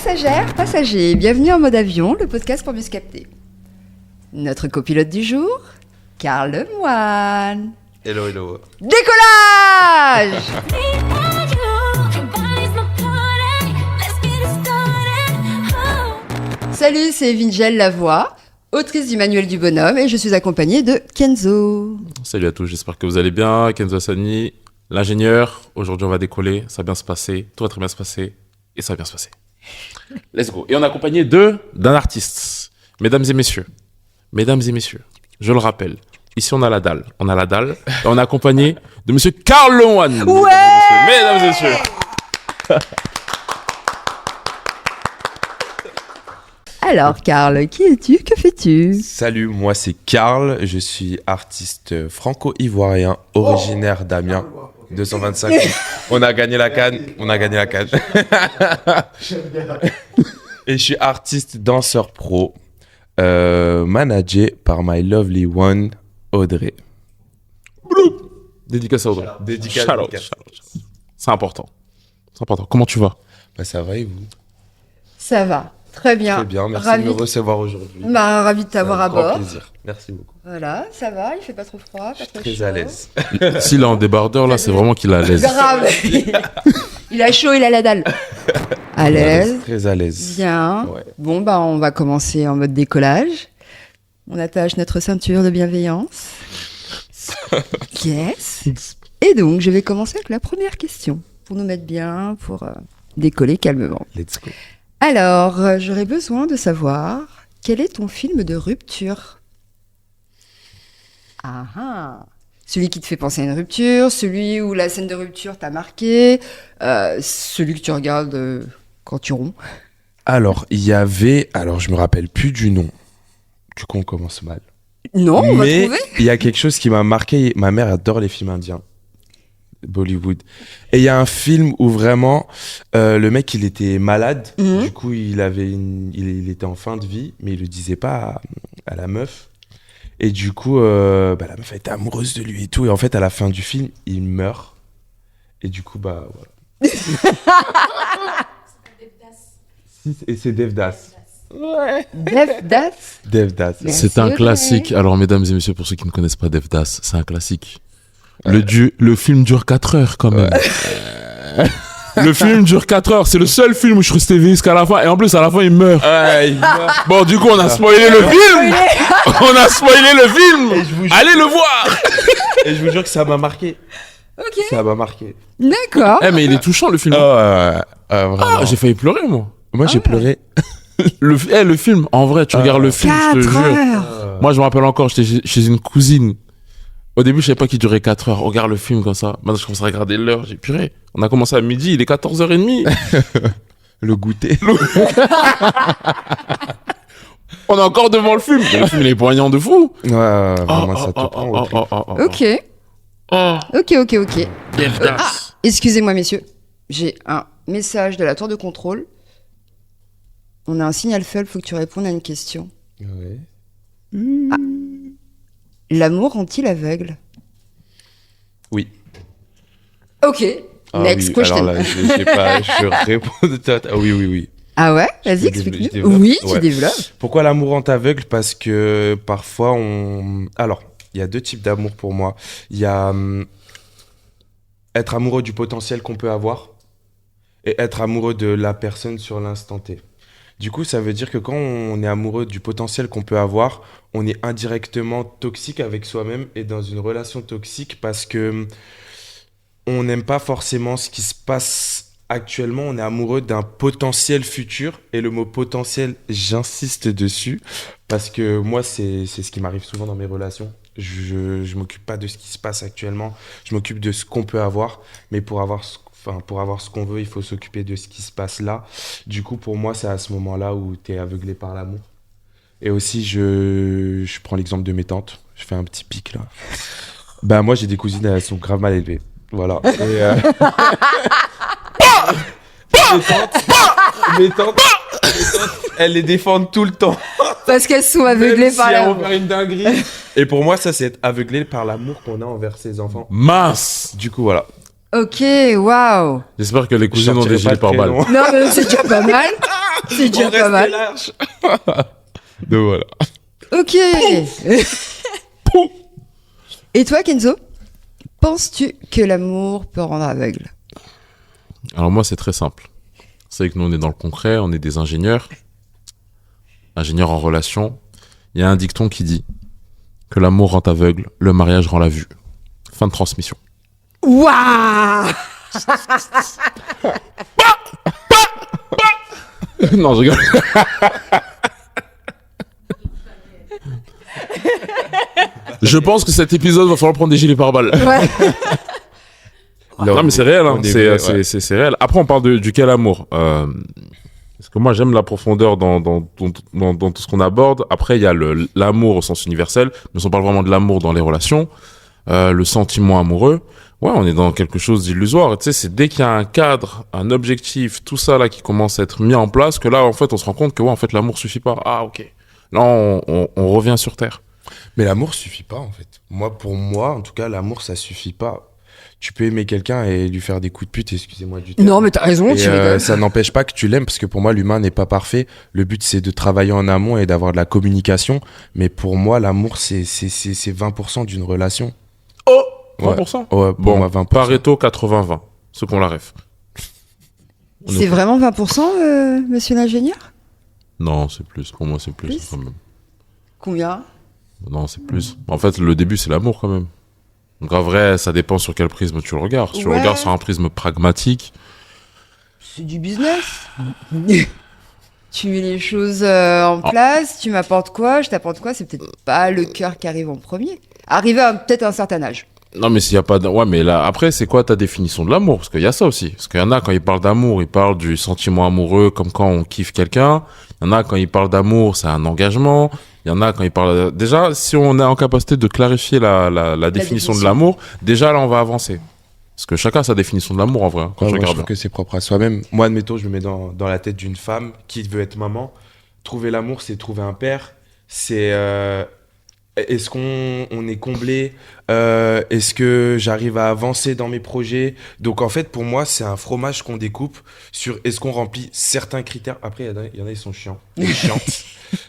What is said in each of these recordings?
Passagères, passagers, bienvenue en mode avion, le podcast pour mieux se capter. Notre copilote du jour, Carl Lemoine. Hello, hello. Décollage! Salut, c'est Vingel Lavoie, autrice du Manuel du Bonhomme, et je suis accompagnée de Kenzo. Salut à tous, j'espère que vous allez bien. Kenzo Hassani, l'ingénieur. Aujourd'hui, on va décoller, ça va bien se passer, tout va très bien se passer, et ça va bien se passer. Let's go. Et on est accompagné d'un artiste. Mesdames et messieurs, je le rappelle, ici on a la dalle, et on est accompagné de monsieur Carl Lemoine. Ouais! Mesdames et messieurs. Alors, Carl, qui es-tu? Que fais-tu? Salut, moi c'est Carl, je suis artiste franco-ivoirien, originaire d'Amiens, 225. On a gagné la CAN. Et je suis artiste danseur pro, managé par my lovely one, Audrey. Dédicace à Audrey. Dédicace. Shout out. C'est important. Comment tu vas? Bah, ça va et vous? Ça va, très bien. Très bien, merci Ravi. de me recevoir aujourd'hui. Ravi de t'avoir à C'est un grand bord. plaisir, merci beaucoup. Voilà, ça va, il fait pas trop froid, pas trop Très chaud. à l'aise. S'il est en débardeur, là, c'est vraiment qu'il est à l'aise. Grave. Il a chaud, il a la dalle. À l'aise. Très à l'aise. Bien. Ouais. Bon, bah, on va commencer en mode décollage. On attache notre ceinture de bienveillance. Yes. Et donc, je vais commencer avec la première question pour nous mettre bien, pour décoller calmement. Let's go. Alors, j'aurais besoin de savoir quel est ton film de rupture? Ah ah. Celui qui te fait penser à une rupture, celui où la scène de rupture t'a marqué, celui que tu regardes quand tu romps. Alors, je me rappelle plus du nom. Du coup, on commence mal. Non, on va Mais trouver. il y a quelque chose qui m'a marqué. Ma mère adore les films indiens, Bollywood. Et il y a un film où vraiment le mec il était malade. Mhm. Du coup, il était en fin de vie, mais il le disait pas à la meuf. Et du coup, la meuf était amoureuse de lui et tout. Et en fait, à la fin du film, il meurt. Et du coup, voilà. Et c'est Devdas. Ouais. Devdas. Devdas. Mais- C'est un Merci, classique. Audrey. Alors, mesdames et messieurs, pour ceux qui ne connaissent pas Devdas, c'est un classique. Le film dure 4 heures, quand même. Le film dure 4 heures. C'est le seul film où je suis resté éveillé jusqu'à la fin. Et en plus, à la fin, il meurt. Ouais, il meurt. Bon, du coup, on a spoilé le film. On a spoilé le film. Et je vous jure- Allez le voir. Et je vous jure que ça m'a marqué. Ok, Ça m'a marqué. d'accord. Eh, mais il est touchant, le film. Vraiment. Ah, j'ai failli pleurer, moi. Moi, j'ai pleuré. Le film, en vrai, tu regardes le film, je te 4 jure. heures. Moi, je me rappelle encore, j'étais chez une cousine. Au début, je savais pas qu'il durait 4 heures. On regarde le film comme ça. Maintenant, je commence à regarder l'heure. J'ai purée. On a commencé à midi, il est 14h30. Le goûter. On est encore devant le film. Mais le film, il est poignant de fou. Ouais, vraiment, ça te prend au trip. Ok, ok. Devdas. Excusez-moi, messieurs. J'ai un message de la tour de contrôle. On a un signal faible, faut que tu répondes à une question. Ouais. L'amour rend-il aveugle? Oui. Ok, next oui. question. Alors là, je réponds de tête. Ah oui. Ah ouais? Je Vas-y, peux je explique-nous. développe. Oui, tu Ouais. développes. Pourquoi l'amour rend aveugle? Parce que parfois Alors, il y a 2 types d'amour pour moi. Il y a être amoureux du potentiel qu'on peut avoir et être amoureux de la personne sur l'instant T. Du coup, ça veut dire que quand on est amoureux du potentiel qu'on peut avoir, on est indirectement toxique avec soi-même et dans une relation toxique parce que on n'aime pas forcément ce qui se passe actuellement. On est amoureux d'un potentiel futur et le mot potentiel, j'insiste dessus parce que moi, c'est ce qui m'arrive souvent dans mes relations. Je m'occupe pas de ce qui se passe actuellement, je m'occupe de ce qu'on peut avoir, mais pour avoir ce qu'on veut, il faut s'occuper de ce qui se passe là. Du coup, pour moi, c'est à ce moment-là où tu es aveuglé par l'amour. Et aussi, je prends l'exemple de mes tantes. Je fais un petit pic, là. Bah, moi, j'ai des cousines, elles sont grave mal élevées. Voilà. Et, mes tantes, elles les défendent tout le temps. Parce qu'elles sont aveuglées Même par si elles l'amour. vont faire une dinguerie. Et pour moi, ça, c'est être aveuglé par l'amour qu'on a envers ses enfants. Mince. Du coup, voilà. Ok, waouh. J'espère que les cousines ont sortirai des pas gilets de prénom. pare-balles. Non, mais c'est déjà pas mal. C'est déjà pas mal. large. Donc voilà. Ok. Et toi, Kenzo, penses-tu que l'amour peut rendre aveugle? Alors moi, c'est très simple. C'est que nous, on est dans le concret, on est des ingénieurs en relation. Il y a un dicton qui dit que l'amour rend aveugle, le mariage rend la vue. Fin de transmission. Waouh! Non, je rigole. Je pense que cet épisode va falloir prendre des gilets pare-balles. Ouais. Non, mais c'est réel, hein. On est vrai, ouais. C'est réel. Après, on parle duquel amour. Parce que moi, j'aime la profondeur dans tout ce qu'on aborde. Après, il y a l'amour au sens universel. Mais si on parle vraiment de l'amour dans les relations, le sentiment amoureux, ouais, on est dans quelque chose d'illusoire. Tu sais, c'est dès qu'il y a un cadre, un objectif, tout ça là qui commence à être mis en place, que là, en fait, on se rend compte que ouais, en fait, l'amour suffit pas. Ah, ok. Là, on revient sur terre. Mais l'amour suffit pas, en fait. Pour moi, en tout cas, l'amour, ça suffit pas. Tu peux aimer quelqu'un et lui faire des coups de pute, excusez-moi du terme. Non, mais t'as raison, Et, tu rigoles. ça n'empêche pas que tu l'aimes, parce que pour moi, l'humain n'est pas parfait. Le but, c'est de travailler en amont et d'avoir de la communication. Mais pour moi, l'amour, c'est 20% d'une relation. Oh 20%. Ouais, Bon, moi, 20%. Pareto 80-20. Ceux qu'on la ref. C'est vraiment 20%, monsieur l'ingénieur? Non, c'est plus. Pour moi, c'est plus, Plus quand même. Combien? Non, c'est plus. En fait, le début, c'est l'amour quand même. Donc en vrai, ça dépend sur quel prisme tu le regardes. Si tu le Ouais. regardes sur un prisme pragmatique, C'est du business. Tu mets les choses en place, tu m'apportes quoi, je t'apporte quoi, c'est peut-être pas le cœur qui arrive en premier. Arriver à peut-être un certain âge. non mais s'il y a pas ouais, mais là après, c'est quoi ta définition de l'amour? Parce qu'il y a ça aussi. Parce qu'il y en a quand ils parlent d'amour, ils parlent du sentiment amoureux comme quand on kiffe quelqu'un. Il y en a quand ils parlent d'amour, c'est un engagement. Il y en a quand ils parlent déjà, si on est en capacité de clarifier la définition de l'amour, déjà là on va avancer. Parce que chacun a sa définition de l'amour en vrai, hein, quand Ouais, je moi, je regarde trouve bien. que c'est propre à soi-même. Moi, admettons, je me mets dans la tête d'une femme qui veut être maman. Trouver l'amour, c'est trouver un père. C'est est-ce qu'on est comblé? Est-ce que j'arrive à avancer dans mes projets? Donc en fait, pour moi, c'est un fromage qu'on découpe sur est-ce qu'on remplit certains critères. Après, il y en a, ils sont chiants. Ils chiantes.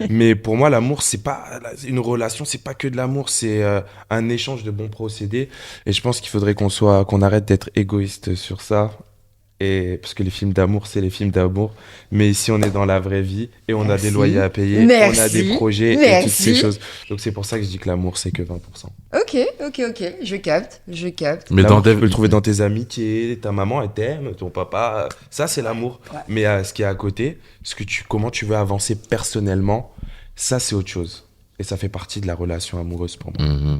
Mais pour moi, l'amour, c'est pas une relation, c'est pas que de l'amour, c'est un échange de bons procédés. Et je pense qu'il faudrait qu'on arrête d'être égoïste sur ça. Et parce que les films d'amour, c'est les films d'amour. Mais ici, on est dans la vraie vie et on a Merci. des loyers à payer, Merci. on a des projets et Merci. toutes ces choses. Donc c'est pour ça que je dis que l'amour, c'est que 20%. Ok, je capte. Mais L'amour, dans tu peux le trouver dans tes amitiés, ta maman, elle t'aime, ton papa. Ça, c'est l'amour. Ouais. Mais ce qui est à côté, comment tu veux avancer personnellement, ça, c'est autre chose. Et ça fait partie de la relation amoureuse pour moi.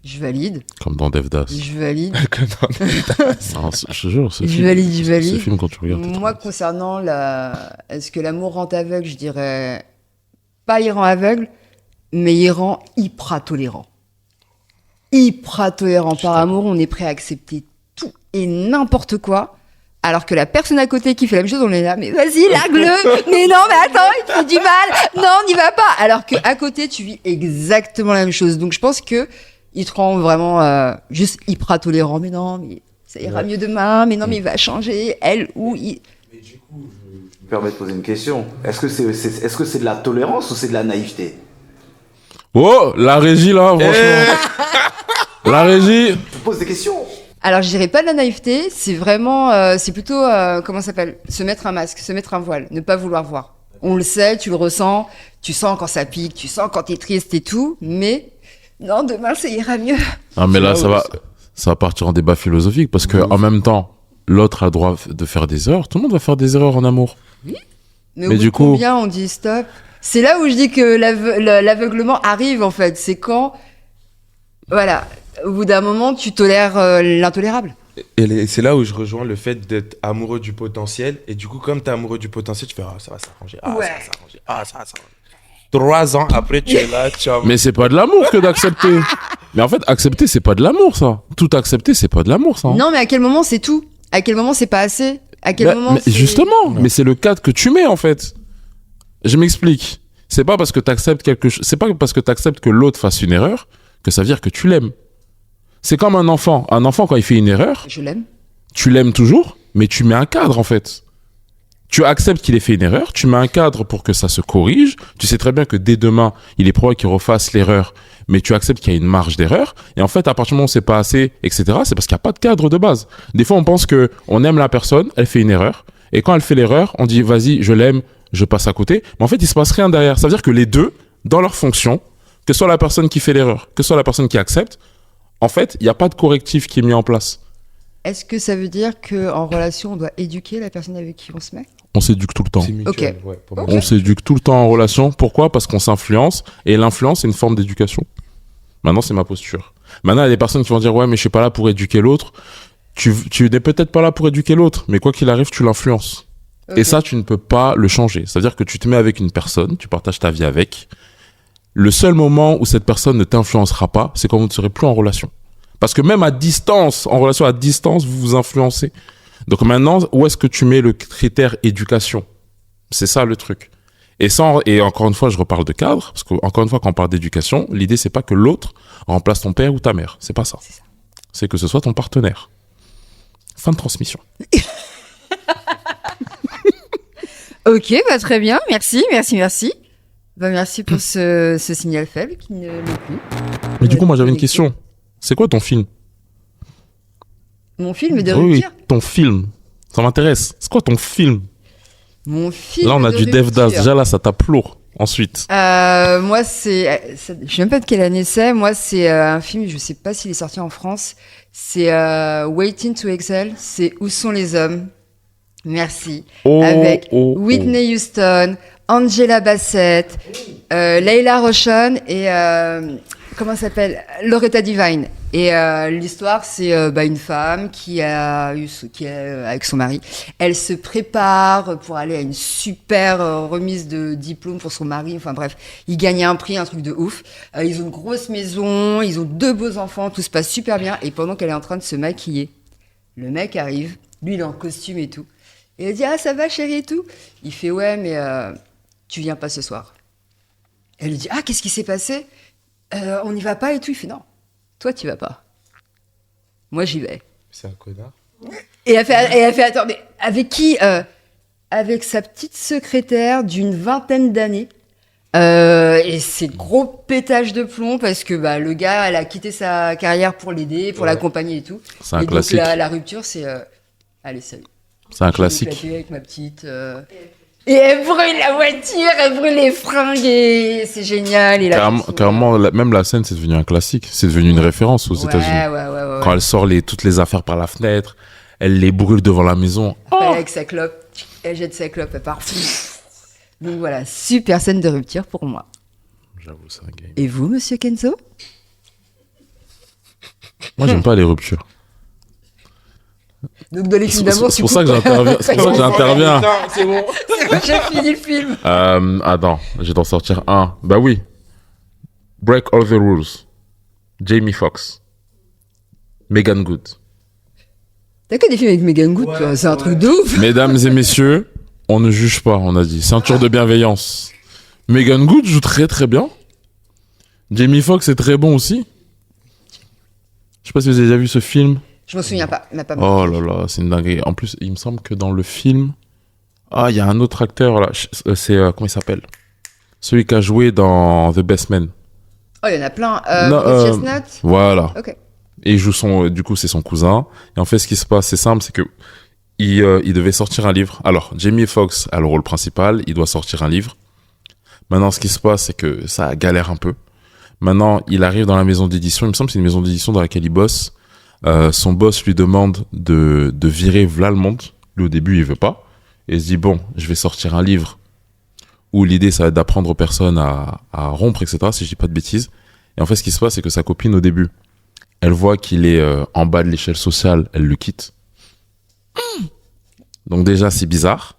Je valide. Comme dans Devdas. Je valide. Non, je te jure, Je valide, je ce valide. film quand tu regardes. t'es Moi, trop- concernant est-ce que l'amour rend aveugle, je dirais pas il rend aveugle, mais il rend hyper tolérant. Hyper tolérant. Par amour, on est prêt à accepter tout et n'importe quoi. Alors que la personne à côté qui fait la même chose, on est là, mais vas-y, largue-le. Mais non, mais attends, il te fait du mal. Non, on n'y va pas. Alors que à côté, tu vis exactement la même chose. Donc, je pense que il te rend vraiment juste hyper tolérant. Mais non, mais ça ira mieux demain. Mais non, mais il va changer. Elle ou il. Mais du coup, je me permets de poser une question. Est-ce que c'est de la tolérance ou c'est de la naïveté? Oh, la régie là, franchement. La régie. Je pose des questions. Alors, je dirais pas de la naïveté. C'est vraiment, c'est plutôt comment ça s'appelle? Se mettre un masque, se mettre un voile, ne pas vouloir voir. On le sait, tu le ressens, tu sens quand ça pique, tu sens quand t'es triste et tout, mais non, demain ça ira mieux. Ah mais là, C'est ça là va partir en débat philosophique parce que en même temps, l'autre a le droit de faire des erreurs. Tout le monde va faire des erreurs en amour. Mais Mais au du bout de coup- combien on dit stop? C'est là où je dis que l'aveuglement arrive en fait. C'est quand, voilà, au bout d'un moment, tu tolères l'intolérable. Et c'est là où je rejoins le fait d'être amoureux du potentiel. Et du coup, comme tu es amoureux du potentiel, tu fais ça va s'arranger. Ouais. Ça va s'arranger. Ça va s'arranger. 3 ans après, tu es là, tu as... Mais c'est pas de l'amour que d'accepter. Mais en fait, accepter, c'est pas de l'amour, ça. Tout accepter, c'est pas de l'amour, ça. hein. Non, mais à quel moment c'est tout? À quel moment c'est pas assez? À quel Bah, moment mais c'est- justement, mais c'est le cadre que tu mets, en fait. Je m'explique. C'est pas parce que t'acceptes quelque chose, c'est pas parce que t'acceptes que l'autre fasse une erreur que ça veut dire que tu l'aimes. C'est comme un enfant. Un enfant, quand il fait une erreur, Je l'aime. tu l'aimes toujours, mais tu mets un cadre, en fait. Tu acceptes qu'il ait fait une erreur, tu mets un cadre pour que ça se corrige. Tu sais très bien que dès demain, il est probable qu'il refasse l'erreur, mais tu acceptes qu'il y a une marge d'erreur. Et en fait, à partir du moment où c'est pas assez, etc., c'est parce qu'il n'y a pas de cadre de base. Des fois, on pense que on aime la personne, elle fait une erreur, et quand elle fait l'erreur, on dit vas-y, je l'aime, je passe à côté. Mais en fait, il se passe rien derrière. Ça veut dire que les deux, dans leur fonction, que ce soit la personne qui fait l'erreur, que ce soit la personne qui accepte, en fait, il n'y a pas de correctif qui est mis en place. Est-ce que ça veut dire qu'en relation, on doit éduquer la personne avec qui on se met? On s'éduque tout le temps. C'est mutuel, Ok. ouais, pour moi. On s'éduque tout le temps en relation. Pourquoi? Parce qu'on s'influence. Et l'influence, c'est une forme d'éducation. Maintenant, c'est ma posture. Maintenant, il y a des personnes qui vont dire, ouais, mais je suis pas là pour éduquer l'autre. Tu n'es peut-être pas là pour éduquer l'autre, mais quoi qu'il arrive, tu l'influences. Ok. Et ça, tu ne peux pas le changer. C'est-à-dire que tu te mets avec une personne, tu partages ta vie avec. Le seul moment où cette personne ne t'influencera pas, c'est quand vous ne serez plus en relation. Parce que même à distance, en relation à distance, vous vous influencez. Donc maintenant, où est-ce que tu mets le critère éducation? C'est ça le truc. Et encore une fois, je reparle de cadre, parce que encore une fois, quand on parle d'éducation, l'idée c'est pas que l'autre remplace ton père ou ta mère. C'est pas ça. C'est ça. C'est que ce soit ton partenaire. Fin de transmission. Ok, bah, très bien. Merci. Bah, merci pour ce signal faible qui ne l'est plus. Mais du coup, moi j'avais une question. C'est quoi ton film? Mon film de Oui, rupture. ton film. Ça m'intéresse. C'est quoi ton film? Mon film Là, on a de du Devdas. rupture. Déjà là, ça tape lourd. Ensuite. Moi, je sais même pas de quelle année c'est. Moi, c'est un film, je sais pas s'il est sorti en France. C'est Waiting to Exhale. C'est Où sont les hommes? Merci. Avec Whitney Houston, Angela Bassett, Layla Roshan et comment ça s'appelle? Loretta Devine. Et l'histoire, c'est une femme qui est avec son mari. Elle se prépare pour aller à une super remise de diplôme pour son mari. Enfin bref, ils gagnent un prix, un truc de ouf. Ils ont une grosse maison, ils ont 2 beaux enfants, tout se passe super bien. Et pendant qu'elle est en train de se maquiller, le mec arrive, lui il est en costume et tout. Et elle dit ah ça va chérie et tout. Il fait ouais mais tu viens pas ce soir. Elle lui dit ah qu'est-ce qui s'est passé? On n'y va pas et tout. Il fait non. Toi, tu vas pas. Moi, j'y vais. C'est un connard. Et elle fait attends, mais avec qui? Avec sa petite secrétaire d'une 20aine d'années. Et c'est gros pétage de plomb parce que le gars, elle a quitté sa carrière pour l'aider, pour Ouais. l'accompagner et tout. C'est un et classique. donc la rupture, c'est allez, salut. C'est un Je vais classique. m'éclater avec ma petite. Et elle brûle la voiture, elle brûle les fringues et c'est génial. Et la Carrément, même la scène, c'est devenu un classique. C'est devenu une référence aux États-Unis. Ouais. Quand elle sort toutes les affaires par la fenêtre, elle les brûle devant la maison. Après, avec sa clope, elle jette sa clope, elle part. Donc voilà, super scène de rupture pour moi. J'avoue, c'est un game. Et vous, monsieur Kenzo? Moi, j'aime pas les ruptures. Donc dans les films d'amour, C'est pour ça que j'interviens. C'est pour ça que j'interviens. C'est bon. J'ai fini le film. Attends, je vais t'en sortir un. Bah oui. Break All the Rules. Jamie Foxx. Megan Good. T'as que des films avec Megan Good, toi, c'est un truc de ouf. Mesdames et messieurs, on ne juge pas, on a dit. Ceinture de bienveillance. Megan Good joue très très bien. Jamie Foxx est très bon aussi. Je sais pas si vous avez déjà vu ce film. Je m'en souviens pas, il m'a pas Oh là là, c'est une dinguerie. En plus, il me semble que dans le film... Ah, il y a un autre acteur là. C'est... comment il s'appelle? Celui qui a joué dans The Best Man. Oh, il y en a plein. Non, Chris Chestnut. Voilà. Ok. Et il joue du coup, c'est son cousin. Et en fait, ce qui se passe, c'est simple, c'est que il devait sortir un livre. Alors, Jamie Foxx a le rôle principal, il doit sortir un livre. Maintenant, ce qui se passe, c'est que ça galère un peu. Maintenant, il arrive dans la maison d'édition. Il me semble que c'est une maison d'édition dans laquelle il bosse. Son boss lui demande de virer Vlalmonde. Lui, au début, il veut pas. Et il se dit, bon, je vais sortir un livre où l'idée, ça va être d'apprendre aux personnes à rompre, etc., si je dis pas de bêtises. Et en fait, ce qui se passe, c'est que sa copine, au début, elle voit qu'il est en bas de l'échelle sociale, elle le quitte. Donc déjà, c'est bizarre.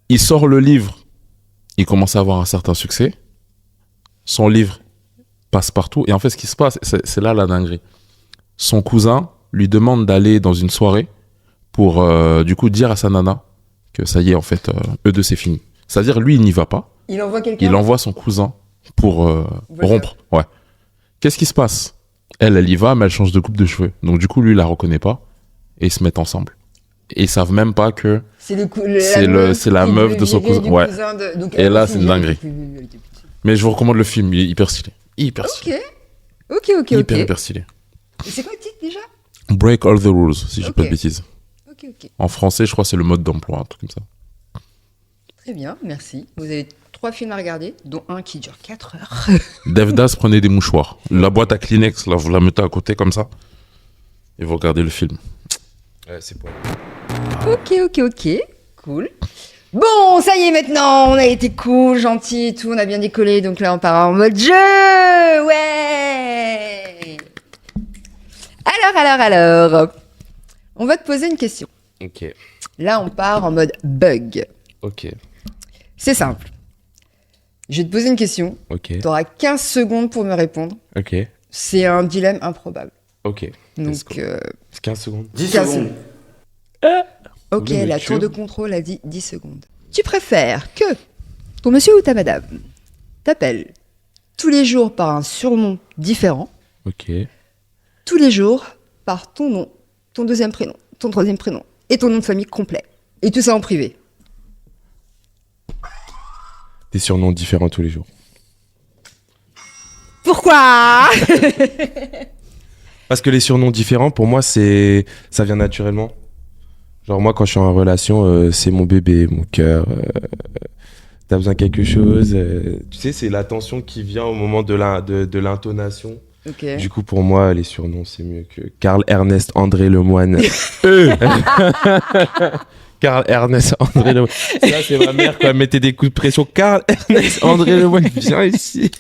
Il sort le livre, il commence à avoir un certain succès. Son livre passe partout. Et en fait, ce qui se passe, c'est là la dinguerie. Son cousin lui demande d'aller dans une soirée pour, du coup, dire à sa nana que ça y est, en fait, eux deux, c'est fini. C'est-à-dire, lui, il n'y va pas. Il envoie quelqu'un. Il envoie son cousin pour rompre. Ouais. Qu'est-ce qui se passe? Elle y va, mais elle change de coupe de cheveux. Donc, du coup, lui, il la reconnaît pas. Et ils se mettent ensemble. Et ils savent même pas que C'est c'est la meuf de son cousin. Ouais. Donc, Et elle là, aussi, c'est une dinguerie. elle était petite. Mais je vous recommande le film, il est hyper stylé. Hyper stylé. Ok. Hyper stylé. Et c'est quoi le titre déjà? Break all the rules, si je dis pas de Ok. bêtises. Ok. En français, je crois que c'est le mode d'emploi, un truc comme ça. Très bien, merci. Vous avez 3 films à regarder, dont un qui dure 4 heures. Devdas, prenez des mouchoirs. La boîte à Kleenex, là, vous la mettez à côté comme ça. Et vous regardez le film. Ouais, c'est pour. Ok. Cool. Bon, ça y est maintenant, on a été cool, gentil et tout, on a bien décollé, donc là on part en mode jeu. Ouais. Alors. On va te poser une question. Ok. Là, on part en mode bug. Ok. C'est simple. Je vais te poser une question. Ok. Tu auras 15 secondes pour me répondre. Ok. C'est un dilemme improbable. Ok. Let's Donc, go. 15 secondes. 10 15 secondes. ok, Vous me la tuez. tour de contrôle a dit 10 secondes. Tu préfères que ton monsieur ou ta madame t'appelle tous les jours par un surnom différent, Ok. tous les jours par ton nom, ton deuxième prénom, ton troisième prénom et ton nom de famille complet. Et tout ça en privé. Des surnoms différents tous les jours. Pourquoi? Parce que les surnoms différents, pour moi, ça vient naturellement. Genre moi, quand je suis en relation, c'est mon bébé, mon cœur. T'as besoin de quelque chose. Tu sais, c'est l'attention qui vient au moment de l'intonation. Ok. Du coup, pour moi, les surnoms, c'est mieux que Karl Ernest André Lemoine. Karl Ernest André Lemoine. Ça, c'est ma mère quand elle mettait des coups de pression. Karl Ernest André Lemoine, viens ici.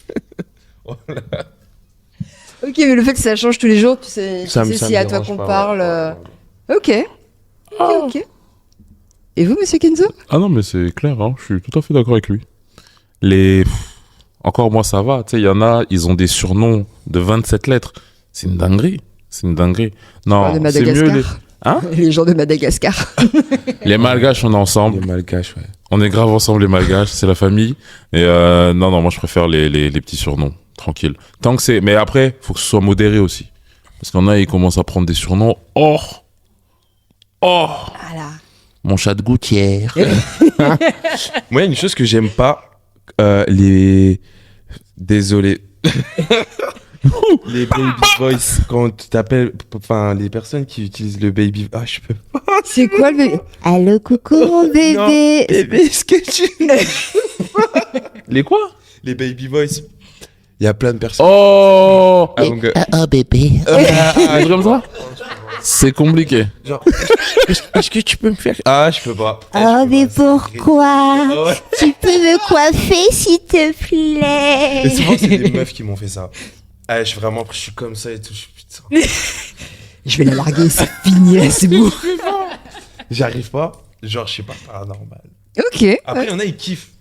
Ok, mais le fait que ça change tous les jours, tu sais Ça me si à toi dérange qu'on pas, parle. ouais. Ok. Ok. Et vous, monsieur Kenzo? Ah non, mais c'est clair, hein, je suis tout à fait d'accord avec lui. Encore moi, ça va. Tu sais, il y en a, ils ont des surnoms de 27 lettres. C'est une dinguerie. Non, De c'est mieux Madagascar. Hein Les gens de Madagascar. les malgaches, on est ensemble. Les malgaches, ouais. On est grave ensemble, les malgaches, c'est la famille. Et non, moi, je préfère les petits surnoms. Tranquille. Tant que c'est... Mais après, faut que ce soit modéré aussi. Parce qu'il y en a, ils commencent à prendre des surnoms. Oh, Voilà. mon chat de gouttière. Moi, il y a une chose que j'aime pas, Désolé. Les baby voice, quand tu t'appelles, enfin, les personnes qui utilisent le baby, je peux pas. C'est quoi le bébé? Allô, coucou mon Non, bébé. bébé, est-ce que tu... Les quoi? Les baby voice. Il y a plein de personnes. Oh, Ah, donc, Oh bébé. un truc comme ça? C'est compliqué. genre, est-ce que tu peux me faire... je peux pas. Oh mais pourquoi? Ah ouais. Tu peux me coiffer s'il te Et plaît? souvent, c'est des meufs qui m'ont fait ça. Je suis comme ça et tout. Putain. Je vais la larguer, c'est fini, là, c'est bon. J'arrive pas. Genre, je sais pas, paranormal. Ok. Après, il y en a, ils kiffent.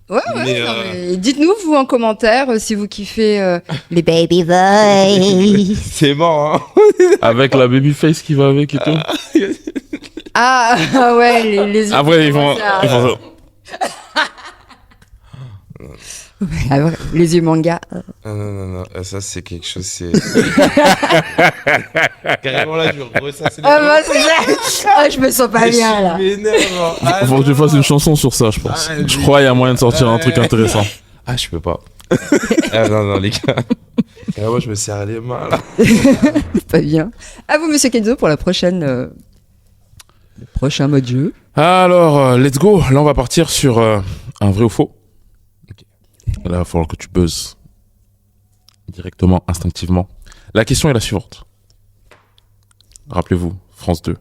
Ouais, Mais, non, mais dites-nous, vous, en commentaire, si vous kiffez... Le baby boy. C'est mort, hein. Avec la baby face qui va avec et tout. Ah ouais, les yeux. Après, ils font ça. Ah ouais, les yeux manga. Non. Ça, c'est quelque chose, c'est... Carrément, là, je ressasse les Ah bah c'est ça. Ah, je me sens pas bien, là. Faut que tu fasses une chanson sur ça, je pense. Je crois qu'il y a moyen de sortir un truc intéressant. Je peux pas. Non, les gars. Carrément, je me serre les mains, là. Pas bien. À vous, monsieur Kenzo, pour la prochaine... le prochain mode jeu. Alors, let's go. Là, on va partir sur un vrai ou faux. Là, il va falloir que tu buzzes directement, instinctivement. La question est la suivante. Rappelez-vous, France 2.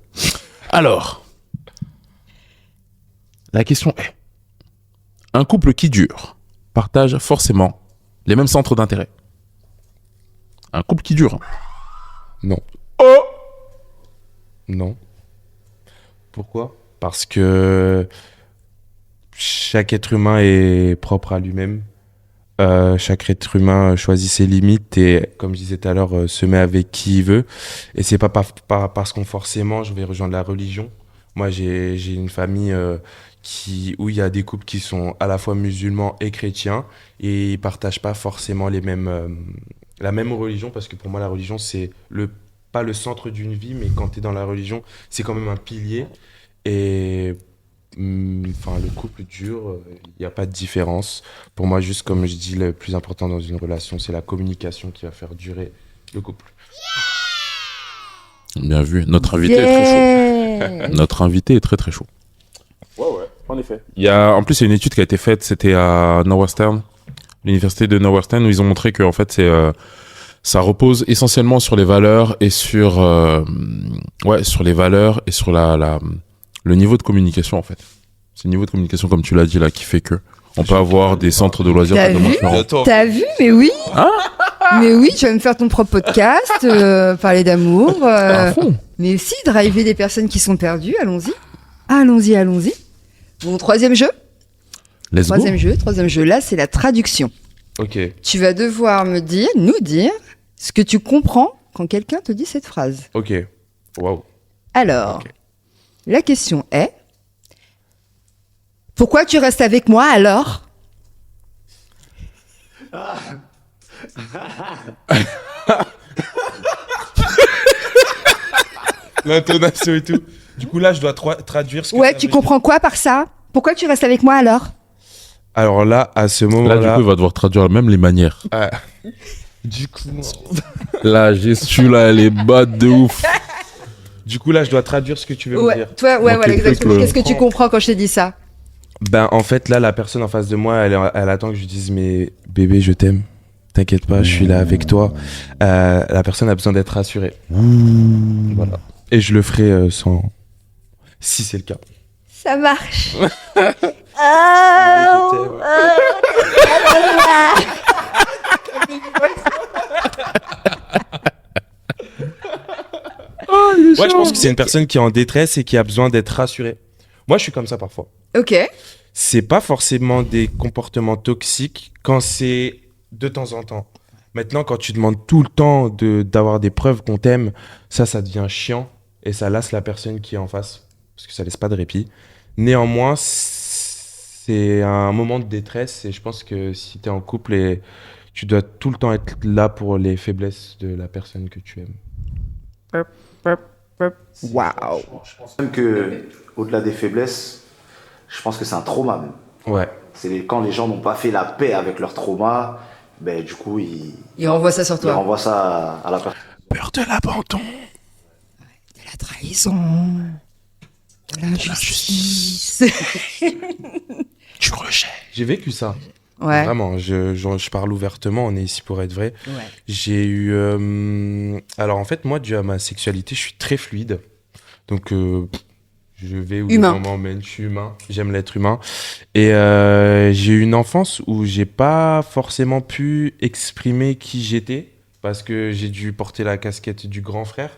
Alors, la question est, un couple qui dure partage forcément les mêmes centres d'intérêt. Un couple qui dure. Non. Oh! Non. Pourquoi? Parce que chaque être humain est propre à lui-même. Chaque être humain choisit ses limites et, comme je disais tout à l'heure, se met avec qui il veut. Et c'est pas parce qu'on forcément je vais rejoindre la religion. Moi, j'ai une famille où il y a des couples qui sont à la fois musulmans et chrétiens et ils partagent pas forcément la même religion, parce que pour moi, la religion, c'est pas le centre d'une vie, mais quand tu es dans la religion, c'est quand même un pilier. Et enfin, le couple dure, il n'y a pas de différence. Pour moi, juste comme je dis, le plus important dans une relation, c'est la communication qui va faire durer le couple. Bien vu. Notre invité est très chaud. Yeah. Notre invité est très très chaud. Ouais, en effet. En plus, il y a une étude qui a été faite, c'était à Northwestern, l'université de Northwestern, où ils ont montré que en fait, ça repose essentiellement sur les valeurs et sur les valeurs et sur le niveau de communication en fait. C'est le niveau de communication, comme tu l'as dit là, qui fait que on peut avoir des centres de loisirs T'as totalement vu différents. T'as vu? Mais oui. Mais oui, tu vas me faire ton propre podcast, parler d'amour. À fond. Mais aussi driver des personnes qui sont perdues. Allons-y. Allons-y. Bon, troisième jeu. Let's go. Troisième jeu. Là, c'est la traduction. Ok. Tu vas devoir nous dire ce que tu comprends quand quelqu'un te dit cette phrase. Ok. Waouh. Alors, Ok. la question est pourquoi tu restes avec moi alors? L'intonation et tout. Du coup, là, je dois traduire ce que Ouais, ça tu veut comprends quoi par ça? Pourquoi tu restes avec moi alors? dire. Alors là, à ce Là, moment-là... du coup, il va devoir traduire même les manières. Du coup... La gestu là, elle est batte de ouf. Du coup, là, je dois traduire ce que tu veux me Ouais, dire. toi, ouais, Ok, voilà, exactement. fais-le. Qu'est-ce que tu comprends quand je t'ai dit ça? Ben, en fait, là, la personne en face de moi, elle attend que je lui dise, mais bébé, je t'aime. T'inquiète pas, je suis là avec toi. La personne a besoin d'être rassurée. Voilà. Et je le ferai si c'est le cas. Ça marche. Ouais, je pense que c'est une personne qui est en détresse et qui a besoin d'être rassurée. Moi, je suis comme ça parfois. Ok. C'est pas forcément des comportements toxiques quand c'est de temps en temps. Maintenant, quand tu demandes tout le temps d'avoir des preuves qu'on t'aime, ça devient chiant et ça lasse la personne qui est en face parce que ça laisse pas de répit. Néanmoins, c'est un moment de détresse et je pense que si tu es en couple, tu dois tout le temps être là pour les faiblesses de la personne que tu aimes. Waouh. Je pense même que, au-delà des faiblesses, je pense que c'est un trauma même. Ouais. Quand les gens n'ont pas fait la paix avec leur trauma, ben du coup ils Il renvoie ça sur toi. renvoient ça à la personne. Peur de l'abandon. De la trahison. De l'injustice. Tu rejettes. J'ai vécu ça. Ouais. Vraiment, je parle ouvertement, on est ici pour être vrai. Ouais. J'ai eu... Alors en fait, moi, dû à ma sexualité, je suis très fluide. Donc, je vais où Humain. les gens m'emmènent, je suis humain, j'aime l'être humain. Et j'ai eu une enfance où j'ai pas forcément pu exprimer qui j'étais, parce que j'ai dû porter la casquette du grand frère,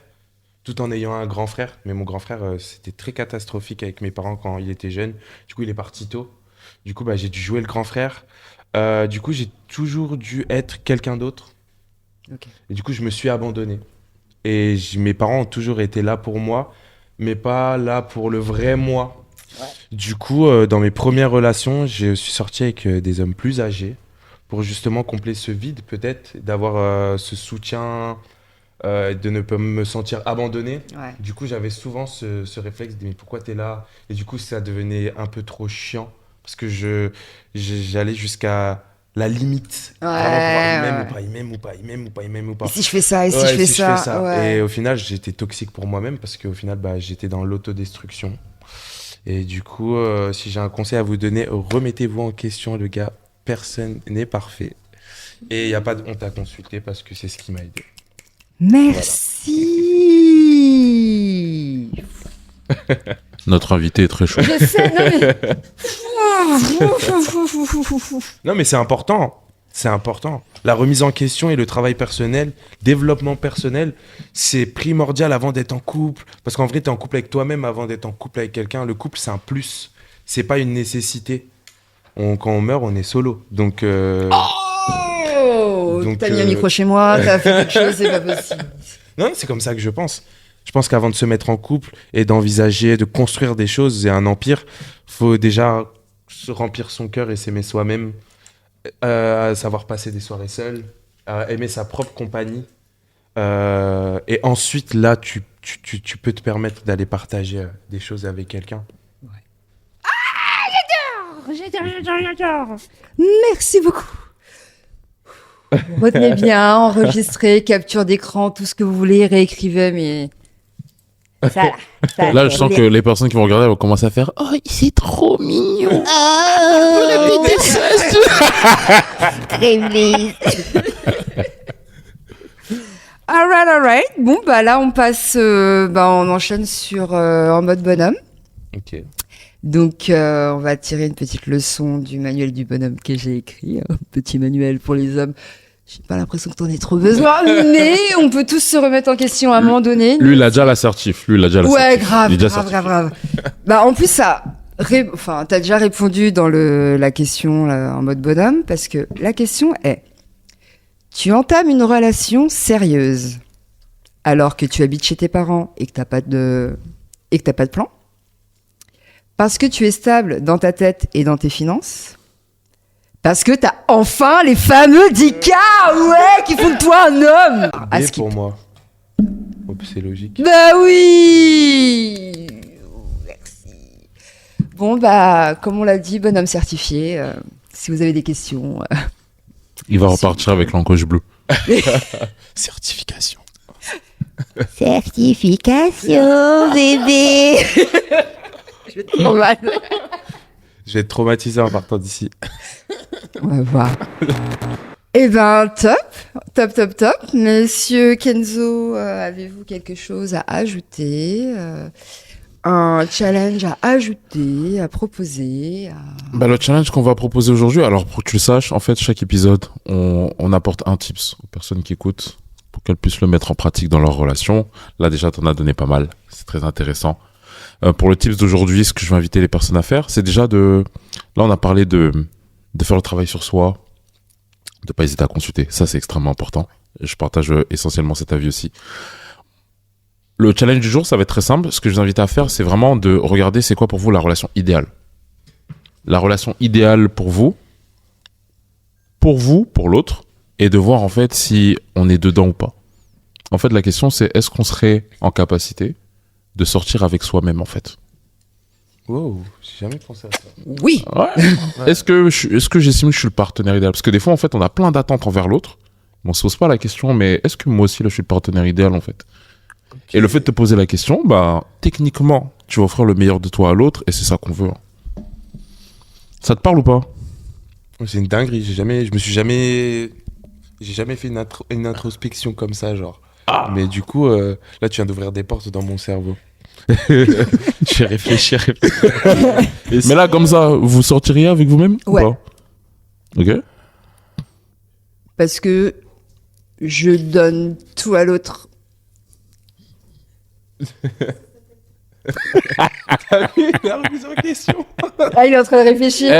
tout en ayant un grand frère. Mais mon grand frère, c'était très catastrophique avec mes parents quand il était jeune. Du coup, il est parti tôt. Du coup, j'ai dû jouer le grand frère. Du coup, j'ai toujours dû être quelqu'un d'autre. Ok. Et du coup, je me suis abandonné. Et mes parents ont toujours été là pour moi, mais pas là pour le vrai moi. Ouais. Du coup, dans mes premières relations, je suis sorti avec des hommes plus âgés pour justement combler ce vide, peut-être, d'avoir ce soutien, de ne pas me sentir abandonné. Ouais. Du coup, j'avais souvent ce réflexe de mais pourquoi t'es là? Et du coup, ça devenait un peu trop chiant parce que j'allais jusqu'à la limite. Ouais, Vraiment pour voir, ouais. il m'aime ou pas, il m'aime ou pas, il m'aime ou pas. Et si je fais ça, et si Ouais, je fais si ça, ouais. Et au final, j'étais toxique pour moi-même parce qu'au final, j'étais dans l'autodestruction. Et du coup, si j'ai un conseil à vous donner, remettez-vous en question, le gars. Personne n'est parfait. Et il n'y a pas de honte à consulter parce que c'est ce qui m'a aidé. Merci. Notre invité est très chaud. Je sais, Non, mais c'est important. C'est important. La remise en question et le travail personnel, développement personnel, c'est primordial avant d'être en couple. Parce qu'en vrai, tu es en couple avec toi-même avant d'être en couple avec quelqu'un. Le couple, c'est un plus. C'est pas une nécessité. Quand on meurt, on est solo. Donc, Oh, Donc, t'as mis un micro chez moi, t'as fait quelque chose, c'est pas possible. non, c'est comme ça que je pense. Je pense qu'avant de se mettre en couple et d'envisager de construire des choses et un empire, faut déjà se remplir son cœur et s'aimer soi-même, savoir passer des soirées seul, aimer sa propre compagnie. Et ensuite, là, tu peux te permettre d'aller partager des choses avec quelqu'un. Merci beaucoup. Retenez bien, enregistrez, capture d'écran, tout ce que vous voulez, réécrivez, mais... Ça, Là, je sens que les personnes qui vont regarder vont commencer à faire « Oh, c'est trop mignon !» Réglise. Alright. Bon, bah là, on passe... on enchaîne sur en mode bonhomme. Ok. Donc, on va tirer une petite leçon du manuel du bonhomme que j'ai écrit. Un petit manuel pour les hommes. J'ai pas l'impression que t'en aies trop besoin, mais on peut tous se remettre en question à un moment donné. Lui, il a déjà l'assertif. Ouais, grave, Il est déjà grave. Bah, en plus, ça... t'as déjà répondu dans la question là, en mode bonhomme, parce que la question est... Tu entames une relation sérieuse alors que tu habites chez tes parents et que t'as pas de plan, parce que tu es stable dans ta tête et dans tes finances, parce que t'as enfin les fameux 10K, ouais, qui font de toi un homme. B pour moi. Oh, c'est logique. Bah oui. Merci. Bon, bah, comme on l'a dit, bonhomme certifié. Si vous avez des questions... Il va repartir avec l'encoche bleue. Certification. Certification, bébé. Trop mal. Je vais être traumatisé en partant d'ici. On va voir. Eh ben, top. Monsieur Kenzo, avez-vous quelque chose à ajouter un challenge à ajouter, à proposer Le challenge qu'on va proposer aujourd'hui, alors pour que tu le saches, en fait, chaque épisode, on apporte un tips aux personnes qui écoutent pour qu'elles puissent le mettre en pratique dans leur relation. Là, déjà, t'en as donné pas mal. C'est très intéressant. Pour le tips d'aujourd'hui, ce que je vais inviter les personnes à faire, c'est déjà là, on a parlé de faire le travail sur soi, de pas hésiter à consulter. Ça, c'est extrêmement important. Je partage essentiellement cet avis aussi. Le challenge du jour, ça va être très simple. Ce que je vous invite à faire, c'est vraiment de regarder c'est quoi pour vous la relation idéale. La relation idéale pour vous, pour l'autre, et de voir en fait si on est dedans ou pas. En fait, la question c'est est-ce qu'on serait en capacité de sortir avec soi-même en fait. Wow, j'ai jamais pensé à ça. Oui. Ouais. Est-ce que j'estime que je suis le partenaire idéal? Parce que des fois en fait on a plein d'attentes envers l'autre. On se pose pas la question mais est-ce que moi aussi là je suis le partenaire idéal en fait? Okay. Et le fait de te poser la question, techniquement, tu vas offrir le meilleur de toi à l'autre et c'est ça qu'on veut. Ça te parle ou pas? C'est une dinguerie. J'ai jamais fait une introspection comme ça, genre. Ah. Mais du coup, là, tu viens d'ouvrir des portes dans mon cerveau. J'ai réfléchi. Mais là, comme ça, vous sortiriez avec vous-même? Ouais. Ou pas? Ok. Parce que je donne tout à l'autre. Il a remis en question. Ah, il est en train de réfléchir.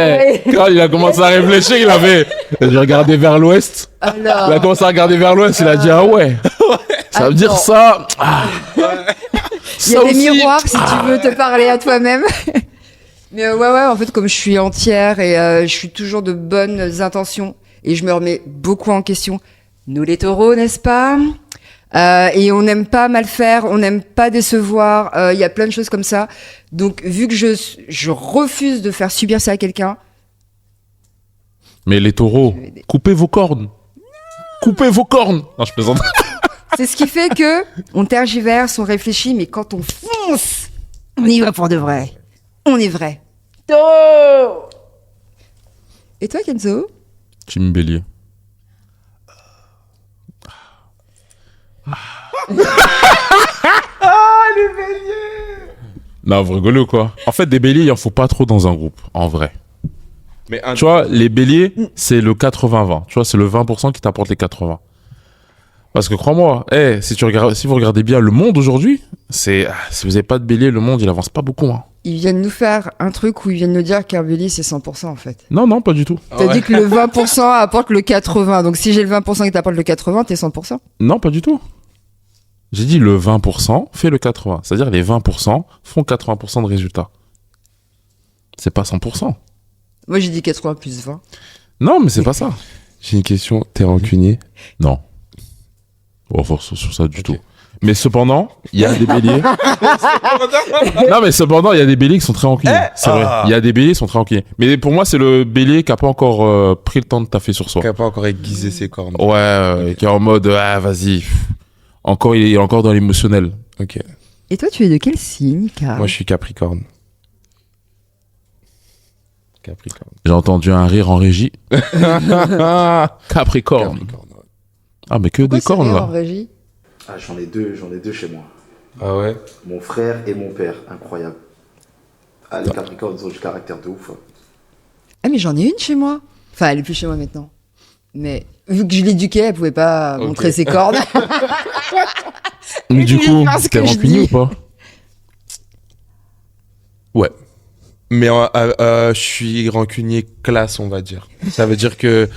Quand il a commencé à réfléchir, il a regardé vers l'ouest. Alors... Il a commencé à regarder vers l'ouest, il a dit ah ouais. Ça veut dire ça. Il y a des miroirs si tu veux te parler à toi-même. Mais ouais, en fait, comme je suis entière et je suis toujours de bonnes intentions et je me remets beaucoup en question. Nous les taureaux, n'est-ce pas? Et on n'aime pas mal faire, on n'aime pas décevoir, il y a plein de choses comme ça. Donc, vu que je refuse de faire subir ça à quelqu'un... Mais les taureaux, coupez vos cornes. Coupez vos cornes. Non, je plaisante. C'est ce qui fait que on tergiverse, on réfléchit, mais quand on fonce, on y va pour de vrai. On est vrai. Oh. Et toi, Kenzo? Team Bélier. Les béliers! Non, vous rigolez ou quoi? En fait, des béliers, il en faut pas trop dans un groupe, en vrai. Mais tu vois, les béliers, c'est le 80-20. Tu vois, c'est le 20% qui t'apporte les 80. Parce que crois-moi, si vous regardez bien le monde aujourd'hui, si vous n'avez pas de bélier, le monde, il avance pas beaucoup. Hein. Ils viennent nous faire un truc où ils viennent nous dire qu'un bélier, c'est 100% en fait. Non, pas du tout. T'as dit que le 20% apporte le 80%. Donc si j'ai le 20% qui t'apporte le 80%, t'es 100%. Non, pas du tout. J'ai dit le 20% fait le 80%. C'est-à-dire les 20% font 80% de résultats. C'est pas 100%. Moi, j'ai dit 80 plus 20. Non, mais c'est pas ça. J'ai une question. T'es rancunier? Non. Bon, force sur ça du tout. Mais cependant, il y a des béliers. Non, mais cependant, il y a des béliers qui sont très rancuniers. C'est vrai. Il y a des béliers qui sont très rancuniers. Mais pour moi, c'est le bélier qui a pas encore pris le temps de taffer sur soi. Qui a pas encore aiguisé ses cornes. Ouais, qui est en mode, ah, vas-y. Encore, il est encore dans l'émotionnel. Ok. Et toi, tu es de quel signe, Carl? Moi, je suis Capricorne. Capricorne. J'ai entendu un rire en régie. Capricorne. Capricorne, ouais. Ah, mais que Pourquoi des c'est cornes, rire en là. régie? Ah, j'en ai deux chez moi. Ah ouais? Mon frère et mon père, incroyable. Ah, les Capricornes ils ont du caractère de ouf. Ah, mais j'en ai une chez moi. Enfin, elle est plus chez moi maintenant. Mais vu que je l'éduquais, elle pouvait pas Ok. montrer ses cornes. Mais du Je coup, vais faire ce t'es que je rancunier ou dis. pas? Ouais. Mais je suis rancunier classe, on va dire. Ça veut dire que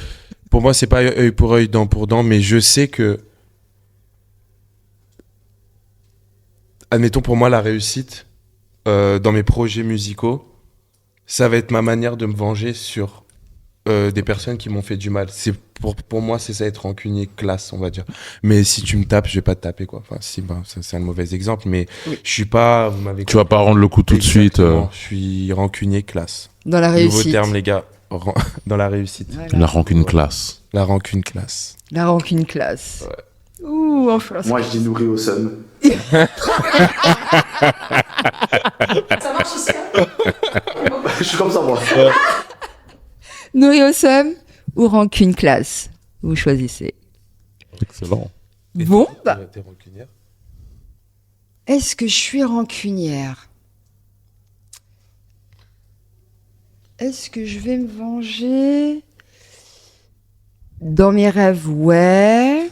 pour moi, c'est pas œil pour œil, dent pour dent, mais je sais que. Admettons pour moi, la réussite dans mes projets musicaux, ça va être ma manière de me venger sur des personnes qui m'ont fait du mal. Pour moi, c'est ça être rancunier classe, on va dire. Mais si tu me tapes, je vais pas te taper, quoi. Enfin, si, ben, ça, c'est un mauvais exemple, mais Oui. je suis pas. Vous m'avez Tu vas pas rendre le coup tout de suite. Exactement. Je suis rancunier classe. Dans la Nouveau réussite. terme, les gars. Dans la réussite. Voilà. La rancune classe. La rancune classe. La rancune classe. Ouh, enfin. Moi, je dis nourri au seum. Ça marche aussi, hein? Je suis comme ça, moi. Nourri au seum ou rancune classe? Vous choisissez. Excellent. Bon, bah, T'es rancunière? est-ce que je suis rancunière? Est-ce que je vais me venger? Dans mes rêves, ouais.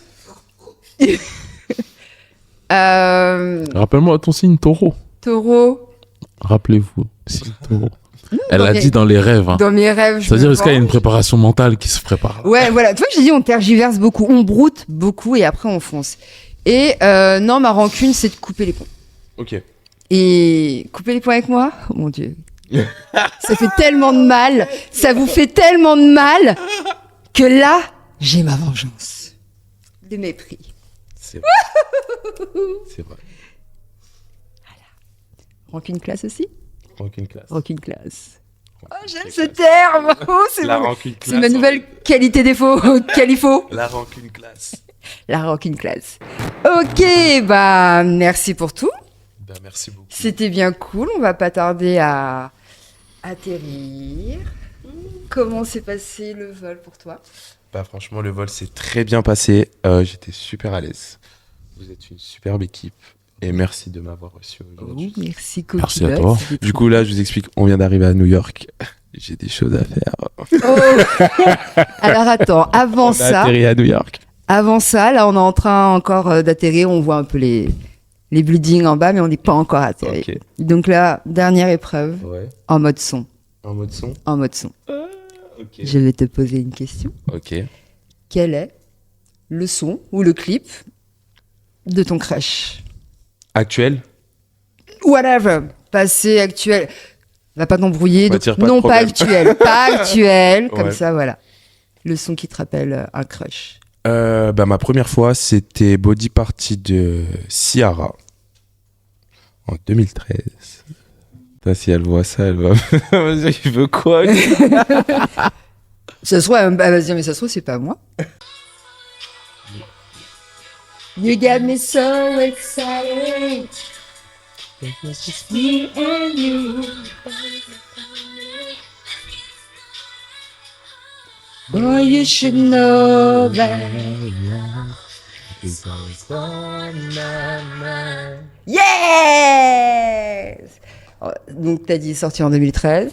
Rappelle-moi ton signe taureau. Taureau. Rappelez-vous, signe taureau. Elle dans l'a mes- dit dans les rêves. Hein. Dans mes rêves, je C'est-à-dire, me est-ce qu'il y a une venge. préparation mentale qui se prépare? Ouais, voilà. Tu vois, j'ai dit, on tergiverse beaucoup, on broute beaucoup et après on fonce. Et non, ma rancune, c'est de couper les ponts. Ok. Et couper les ponts avec moi, oh mon Dieu. Ça fait tellement de mal, ça vous fait tellement de mal que là, j'ai ma vengeance. De mépris. C'est vrai. C'est vrai. Rancune classe aussi? Rancune classe. Rancune classe. Oh, j'aime ce terme. Oh, c'est La mon- rancune classe. c'est ma nouvelle qualité défaut. Qualifo. La rancune classe. La rancune classe. Ok, bah merci pour tout. Ben, merci beaucoup. C'était bien cool. On va pas tarder à atterrir. Comment s'est passé le vol pour toi? Bah, franchement, le vol s'est très bien passé. J'étais super à l'aise. Vous êtes une superbe équipe. Et merci de m'avoir reçu aujourd'hui. Oh, merci, Coquille Merci à Botte. toi. C'était Du coup, là, je vous explique, on vient d'arriver à New York. J'ai des choses à faire. Oh. Alors attends, avant On a ça, atterri à New York. là on est en train encore d'atterrir, on voit un peu les buildings en bas, mais on n'est pas encore atterri. Ok. Donc là, dernière épreuve, Ouais. en mode son. En mode son. En mode son. Ok. Je vais te poser une question. Ok. Quel est le son ou le clip de ton crush? Actuel. Whatever, passé, actuel. Va pas t'embrouiller. Bah, donc tire pas de non, pas problème. actuel. Pas actuel, comme Ouais. ça, voilà. Le son qui te rappelle un crush. Bah, ma première fois, c'était Body Party de Ciara en 2013. Putain, si elle voit ça, elle va. Vas-y, il veut quoi? Ça se trouve, elle va se dire, mais ça se trouve, c'est pas moi. You got me so excited. Me and you. Boy, you should know that. Yes! Donc, t'as dit sorti en 2013.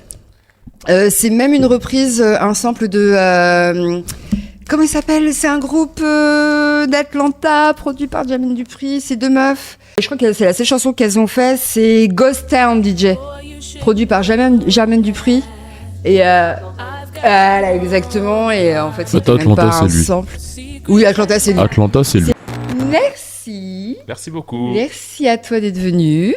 C'est même une reprise, un sample de. Comment il s'appelle? C'est un groupe d'Atlanta, produit par Jermaine Dupri. C'est deux meufs. Je crois que c'est la seule chanson qu'elles ont fait, c'est Ghost Town DJ, produit par Jermaine Dupri. Et voilà, exactement. Et en fait, c'était même Atlanta, pas un c'est lui. sample. Oui, Atlanta, c'est lui. Atlanta, c'est lui. Merci. Merci beaucoup. Merci à toi d'être venu.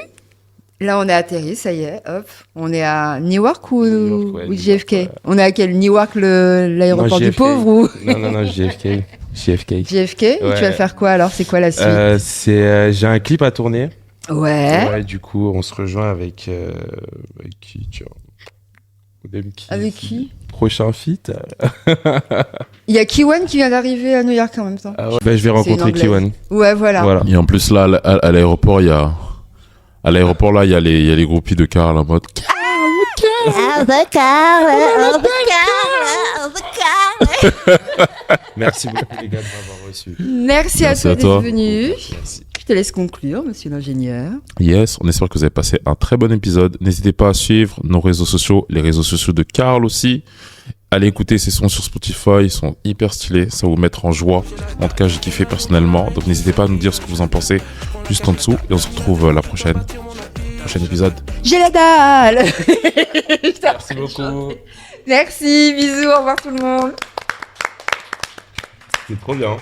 Là, on est atterri, ça y est, hop. On est à Newark ou, New York, ouais, ou New JFK? York, ouais. On est à quel Newark, l'aéroport Non, du JFK. pauvre ou Non, JFK. JFK. JFK. Et Ouais. tu vas faire quoi alors? C'est quoi la suite? J'ai un clip à tourner. Ouais. Ouais, du coup, on se rejoint avec qui, tiens. Avec qui? Prochain feat. Il y a Kiwan qui vient d'arriver à New York en même temps. Ah ouais. Ben, je vais rencontrer Anglaise. Kiwan. Ouais, voilà. Voilà. Et en plus, là, à l'aéroport, il y a les groupies de Karl en mode. Merci beaucoup, les gars, de m'avoir reçu. Merci Merci à à toi toi. d'être venu. Merci. Je te laisse conclure, monsieur l'ingénieur. Yes, on espère que vous avez passé un très bon épisode. N'hésitez pas à suivre nos réseaux sociaux, les réseaux sociaux de Karl aussi. Allez écouter ses sons sur Spotify, ils sont hyper stylés, ça va vous mettre en joie. En tout cas, j'ai kiffé personnellement. Donc n'hésitez pas à nous dire ce que vous en pensez juste en dessous. Et on se retrouve la prochain épisode. J'ai la dalle. Merci beaucoup. Merci, bisous, au revoir tout le monde. C'est trop bien.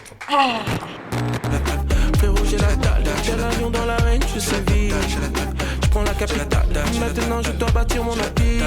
Frérot, j'ai la dalle. Tel un lion dans l'arène, je sévis. Je prends la capitale. Maintenant, je dois bâtir mon appui.